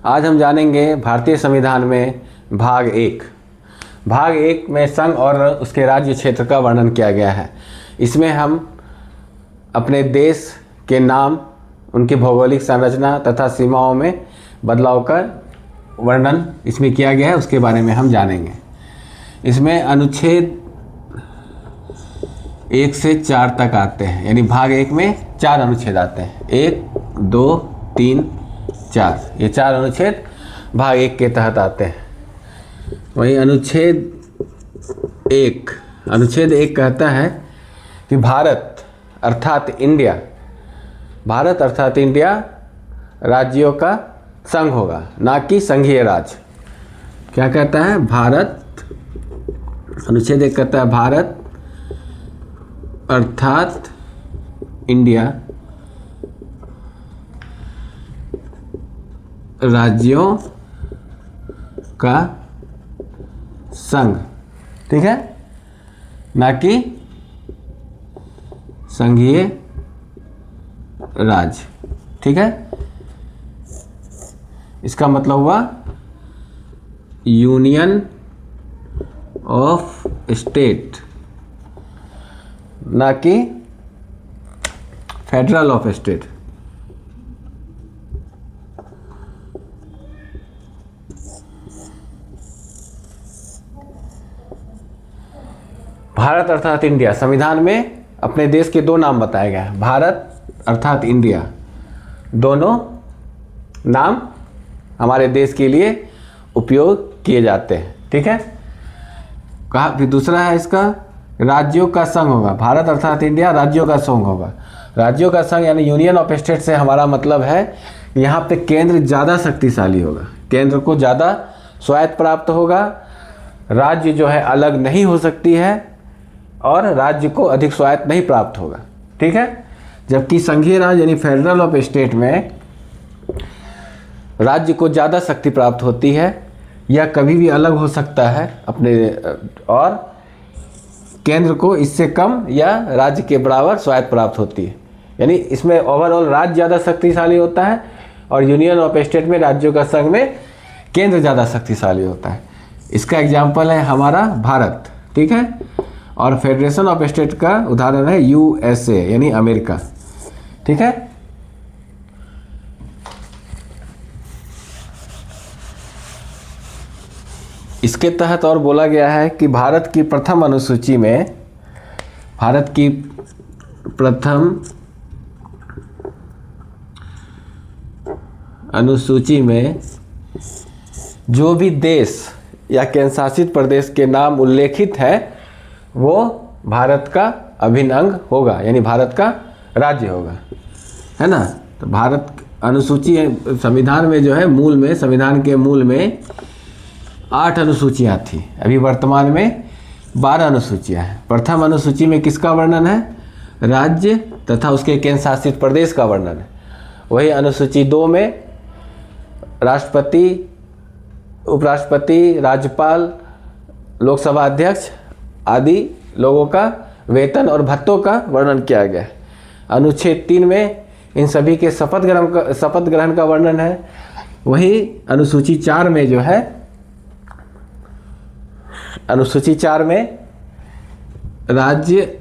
आज हम जानेंगे भारतीय संविधान में भाग 1। भाग 1 में संघ और उसके राज्य क्षेत्र का वर्णन किया गया है। इसमें हम अपने देश के नाम, उनकी भौगोलिक संरचना तथा सीमाओं में बदलाव का वर्णन इसमें किया गया है, उसके बारे में हम जानेंगे। इसमें अनुच्छेद 1 से 4 तक आते हैं, यानी भाग 1 में 4 अनुच्छेद आते हैं। 1, 2, 3, 4, ये 4 अनुच्छेद भाग 1 के तहत आते हैं। वही अनुच्छेद 1 कहता है कि भारत अर्थात इंडिया राज्यों का संघ होगा, ना कि संघीय राज्य। क्या कहता है? अनुच्छेद 1 कहता है भारत अर्थात इंडिया राज्यों का संघ, ठीक है, ना कि संघीय राज्य, ठीक है। इसका मतलब हुआ यूनियन ऑफ स्टेट, ना कि फेडरल ऑफ स्टेट। भारत अर्थात इंडिया, संविधान में अपने देश के 2 नाम बताए गए हैं। भारत अर्थात इंडिया, दोनों नाम हमारे देश के लिए उपयोग किए जाते हैं, ठीक है। कहा फिर दूसरा है इसका राज्यों का संघ होगा। भारत अर्थात इंडिया राज्यों का संघ होगा। राज्यों का संघ यानी यूनियन ऑफ स्टेट से हमारा मतलब है यहाँ पे केंद्र ज़्यादा शक्तिशाली होगा, केंद्र को ज़्यादा स्वायत्त प्राप्त होगा। राज्य जो है अलग नहीं हो सकती है और राज्य को अधिक स्वायत्त नहीं प्राप्त होगा, ठीक है। जबकि संघीय राज्य यानी फेडरल ऑफ स्टेट में राज्य को ज़्यादा शक्ति प्राप्त होती है, या कभी भी अलग हो सकता है अपने, और केंद्र को इससे कम या राज्य के बराबर स्वायत्त प्राप्त होती है। यानी इसमें ओवरऑल राज्य ज़्यादा शक्तिशाली होता है और यूनियन ऑफ स्टेट में राज्यों का संघ में केंद्र ज़्यादा शक्तिशाली होता है। इसका एग्जाम्पल है हमारा भारत, ठीक है। और फेडरेशन ऑफ स्टेट का उदाहरण है USA यानी अमेरिका, ठीक है। इसके तहत और बोला गया है कि भारत की प्रथम अनुसूची में जो भी देश या केंद्रशासित प्रदेश के नाम उल्लेखित है वो भारत का अभिन्न अंग होगा, यानी भारत का राज्य होगा, है ना। तो भारत अनुसूची संविधान में जो है संविधान के मूल में 8 अनुसूचियाँ थी, अभी वर्तमान में 12 अनुसूचियाँ हैं। प्रथम अनुसूची में किसका वर्णन है? राज्य तथा उसके केंद्र शासित प्रदेश का वर्णन है। वही अनुसूची 2 में राष्ट्रपति, उपराष्ट्रपति, राज्यपाल, लोकसभा अध्यक्ष आदि लोगों का वेतन और भत्तों का वर्णन किया गया है। अनुच्छेद 3 में इन सभी के शपथ ग्रहण का वर्णन है। वही अनुसूची 4 में जो है, अनुसूची 4 में राज्य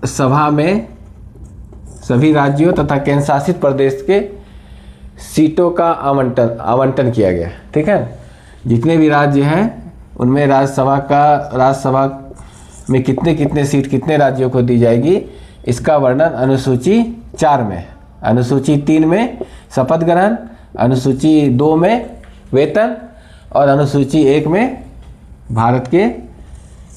सभा में सभी राज्यों तथा केंद्र शासित प्रदेश के सीटों का आवंटन किया गया, ठीक है। जितने भी राज्य हैं उनमें राज्यसभा में कितने सीट कितने राज्यों को दी जाएगी, इसका वर्णन अनुसूची 4 में। अनुसूची 3 में शपथ ग्रहण, अनुसूची 2 में वेतन और अनुसूची 1 में भारत के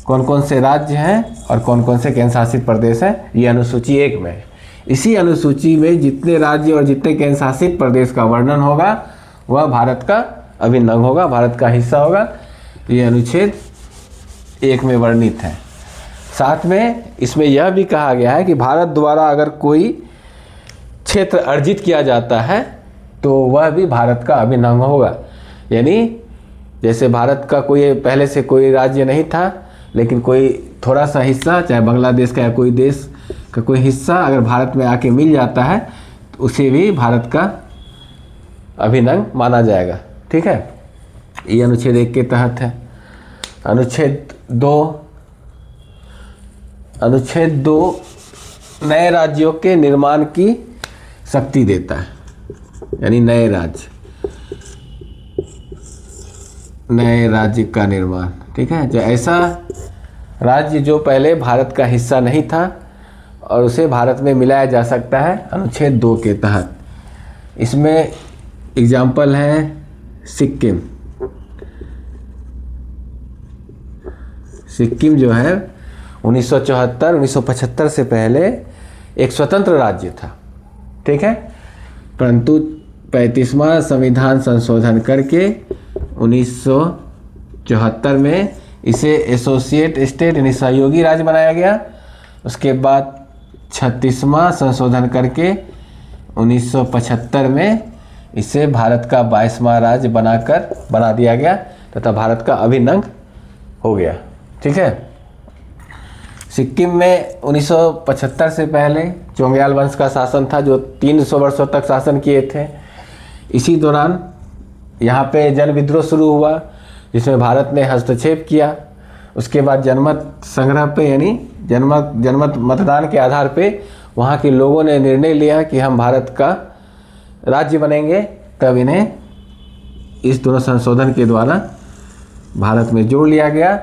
कौन कौन से राज्य हैं और कौन कौन से केंद्र शासित प्रदेश हैं, ये अनुसूची 1 में है। इसी अनुसूची में जितने राज्य और जितने केंद्र शासित प्रदेश का वर्णन होगा वह भारत का अभिन्न अंग होगा, भारत का हिस्सा होगा। ये अनुच्छेद 1 में वर्णित है। साथ में इसमें यह भी कहा गया है कि भारत द्वारा अगर कोई क्षेत्र अर्जित किया जाता है तो वह भी भारत का अभिन्न अंग होगा। यानी जैसे भारत का कोई पहले से कोई राज्य नहीं था, लेकिन कोई थोड़ा सा हिस्सा, चाहे बांग्लादेश का या कोई देश का कोई हिस्सा अगर भारत में आके मिल जाता है तो उसे भी भारत का अभिन्न अंग माना जाएगा। ठीक है, ये अनुच्छेद 1 के तहत है। अनुच्छेद 2 नए राज्यों के निर्माण की शक्ति देता है, यानी नए राज्य का निर्माण। ठीक है, जो ऐसा राज्य जो पहले भारत का हिस्सा नहीं था और उसे भारत में मिलाया जा सकता है अनुच्छेद 2 के तहत। इसमें एग्जाम्पल है सिक्किम। सिक्किम जो है 1975 से पहले एक स्वतंत्र राज्य था। ठीक है, परंतु 35वां संविधान संशोधन करके 1974 में इसे एसोसिएट स्टेट यानी सहयोगी राज्य बनाया गया। उसके बाद 36वां संशोधन करके 1975 में इसे भारत का 22वां राज्य बना दिया गया तथा भारत का अभिन्न अंग हो गया। ठीक है, सिक्किम में 1975 से पहले चोंग्याल वंश का शासन था जो 300 वर्षों तक शासन किए थे। इसी दौरान यहाँ पे जन विद्रोह शुरू हुआ जिसमें भारत ने हस्तक्षेप किया। उसके बाद जनमत संग्रह पे यानी जनमत मतदान के आधार पे वहाँ के लोगों ने निर्णय लिया कि हम भारत का राज्य बनेंगे। तब इन्हें इस दोनों संशोधन के द्वारा भारत में जोड़ लिया गया।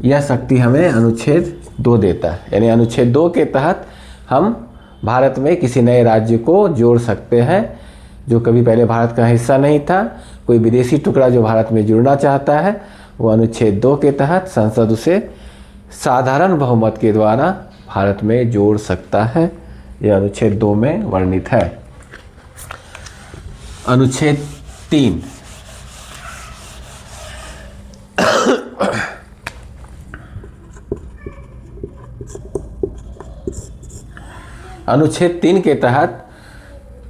यह शक्ति हमें अनुच्छेद 2 देता है, यानी अनुच्छेद 2 के तहत हम भारत में किसी नए राज्य को जोड़ सकते हैं जो कभी पहले भारत का हिस्सा नहीं था। कोई विदेशी टुकड़ा जो भारत में जुड़ना चाहता है वो अनुच्छेद 2 के तहत संसद उसे साधारण बहुमत के द्वारा भारत में जोड़ सकता है। यह अनुच्छेद 2 में वर्णित है। अनुच्छेद 3 अनुच्छेद 3 के तहत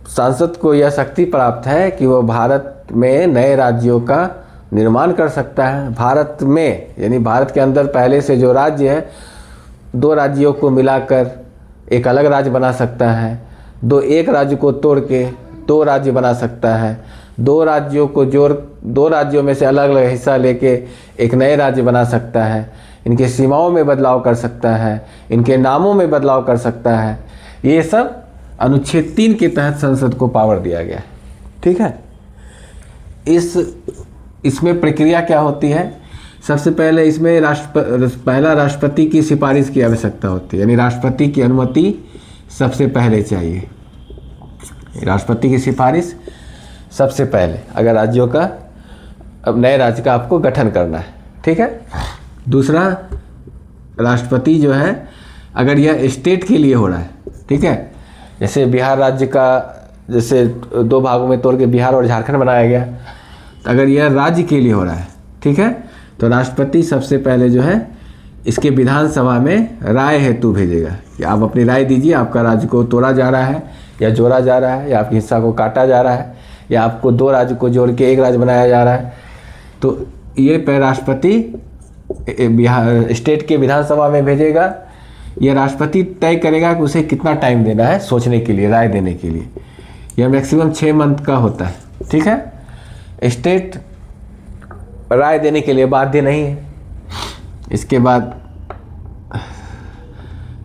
सांसद को यह शक्ति प्राप्त है कि वह भारत में नए राज्यों का निर्माण कर सकता है। भारत में यानी भारत के अंदर पहले से जो राज्य है 2 राज्यों को मिलाकर एक अलग राज्य बना सकता है। एक राज्य को तोड़ के 2 राज्य बना सकता है। 2 राज्यों में से अलग अलग हिस्सा लेके एक नए राज्य बना सकता है। इनके सीमाओं में बदलाव कर सकता है, इनके नामों में बदलाव कर सकता है। ये सब अनुच्छेद 3 के तहत संसद को पावर दिया गया है। ठीक है, इसमें प्रक्रिया क्या होती है? सबसे पहले इसमें राष्ट्रपति की सिफारिश की आवश्यकता होती है, यानी राष्ट्रपति की अनुमति सबसे पहले चाहिए। राष्ट्रपति की सिफारिश सबसे पहले अगर राज्यों का अब नए राज्य का आपको गठन करना है। ठीक है, दूसरा राष्ट्रपति जो है अगर यह स्टेट के लिए हो रहा है, ठीक है, जैसे बिहार राज्य का जैसे 2 भागों में तोड़ के बिहार और झारखंड बनाया गया, तो अगर यह राज्य के लिए हो रहा है, ठीक है, तो राष्ट्रपति सबसे पहले जो है इसके विधानसभा में राय हेतु भेजेगा कि आप अपनी राय दीजिए, आपका राज्य को तोड़ा जा रहा है या जोड़ा जा रहा है या आपके हिस्सा को काटा जा रहा है या आपको 2 राज्य को जोड़ के एक राज्य बनाया जा रहा है। तो ये राष्ट्रपति बिहार स्टेट के विधानसभा में भेजेगा। यह राष्ट्रपति तय करेगा कि उसे कितना टाइम देना है सोचने के लिए, राय देने के लिए। यह मैक्सिमम 6 मंथ का होता है। ठीक है, स्टेट राय देने के लिए बाध्य नहीं है। इसके बाद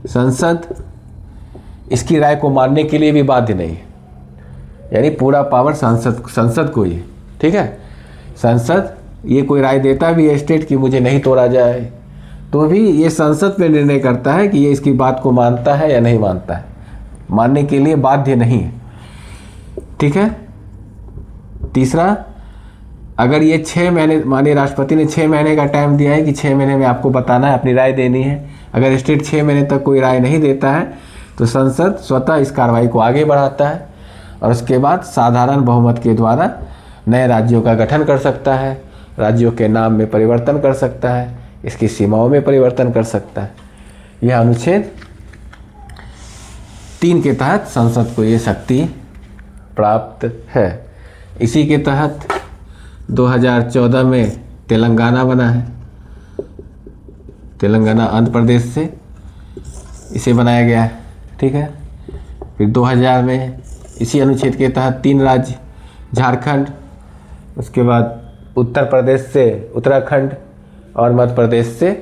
संसद इसकी राय को मानने के लिए भी बाध्य नहीं है, यानी पूरा पावर संसद को ही। ठीक है, संसद ये कोई राय देता भी है स्टेट की मुझे नहीं तोड़ा जाए, तो भी ये संसद पे निर्णय करता है कि ये इसकी बात को मानता है या नहीं मानता है, मानने के लिए बाध्य नहीं है। ठीक है, तीसरा अगर ये 6 महीने, मानिए राष्ट्रपति ने 6 महीने का टाइम दिया है कि 6 महीने में आपको बताना है, अपनी राय देनी है। अगर स्टेट 6 महीने तक कोई राय नहीं देता है तो संसद स्वतः इस कार्रवाई को आगे बढ़ाता है और उसके बाद साधारण बहुमत के द्वारा नए राज्यों का गठन कर सकता है, राज्यों के नाम में परिवर्तन कर सकता है, इसकी सीमाओं में परिवर्तन कर सकता है। यह अनुच्छेद 3 के तहत संसद को ये शक्ति प्राप्त है। इसी के तहत 2014 में तेलंगाना बना है। तेलंगाना आंध्र प्रदेश से इसे बनाया गया है। ठीक है, फिर 2000 में इसी अनुच्छेद के तहत 3 राज्य झारखंड, उसके बाद उत्तर प्रदेश से उत्तराखंड और मध्य प्रदेश से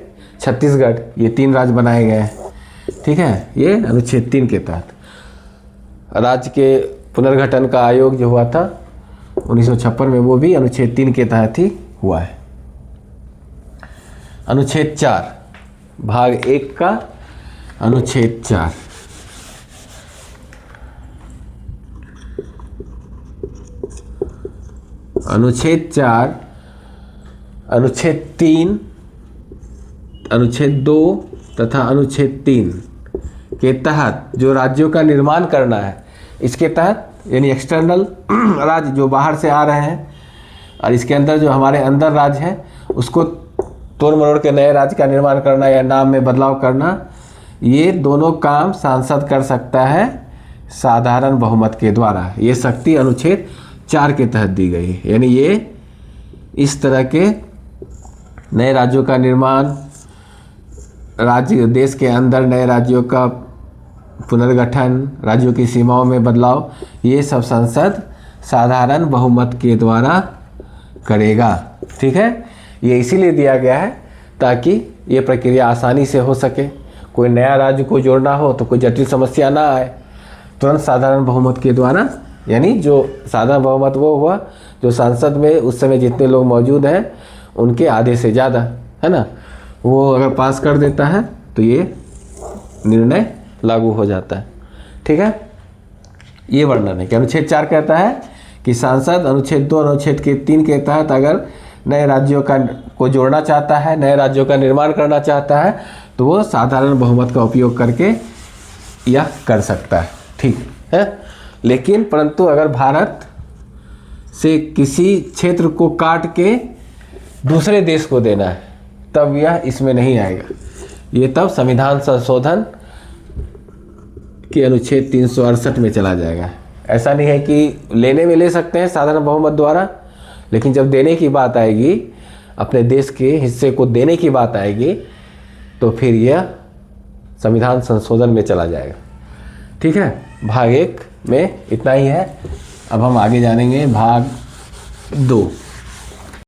छत्तीसगढ़, ये 3 राज्य बनाए गए हैं। ठीक है, ये अनुच्छेद 3 के तहत। राज्य के पुनर्गठन का आयोग जो हुआ था 1956 में, वो भी अनुच्छेद 3 के तहत ही हुआ है। अनुच्छेद 4 भाग 1 का अनुच्छेद 4। अनुच्छेद 4, अनुच्छेद 3, अनुच्छेद 2 तथा अनुच्छेद 3 के तहत जो राज्यों का निर्माण करना है, इसके तहत यानी एक्सटर्नल राज्य जो बाहर से आ रहे हैं, और इसके अंदर जो हमारे अंदर राज्य है उसको तोड़ मरोड़ के नए राज्य का निर्माण करना या नाम में बदलाव करना, ये दोनों काम सांसद कर सकता है साधारण बहुमत के द्वारा। ये शक्ति अनुच्छेद 4 के तहत दी गई है। यानी ये इस तरह के नए राज्यों का निर्माण, राज्य देश के अंदर नए राज्यों का पुनर्गठन, राज्यों की सीमाओं में बदलाव, ये सब संसद साधारण बहुमत के द्वारा करेगा। ठीक है, ये इसीलिए दिया गया है ताकि ये प्रक्रिया आसानी से हो सके। कोई नया राज्य को जोड़ना हो तो कोई जटिल समस्या ना आए, तुरंत साधारण बहुमत के द्वारा, यानी जो साधारण बहुमत वो हुआ जो संसद में उस समय जितने लोग मौजूद हैं उनके आधे से ज़्यादा, है ना, वो अगर पास कर देता है तो ये निर्णय लागू हो जाता है। ठीक है, ये वर्णन है कि अनुच्छेद 4 कहता है कि सांसद अनुच्छेद 2 अनुच्छेद के 3 के तहत अगर नए राज्यों को जोड़ना चाहता है, नए राज्यों का निर्माण करना चाहता है, तो वो साधारण बहुमत का उपयोग करके यह कर सकता है। ठीक है, लेकिन परंतु अगर भारत से किसी क्षेत्र को काट के दूसरे देश को देना है तब यह इसमें नहीं आएगा। ये तब संविधान संशोधन के अनुच्छेद 368 में चला जाएगा। ऐसा नहीं है कि लेने में ले सकते हैं साधारण बहुमत द्वारा, लेकिन जब देने की बात आएगी, अपने देश के हिस्से को देने की बात आएगी, तो फिर यह संविधान संशोधन में चला जाएगा। ठीक है, भाग 1 में इतना ही है। अब हम आगे जानेंगे भाग 2।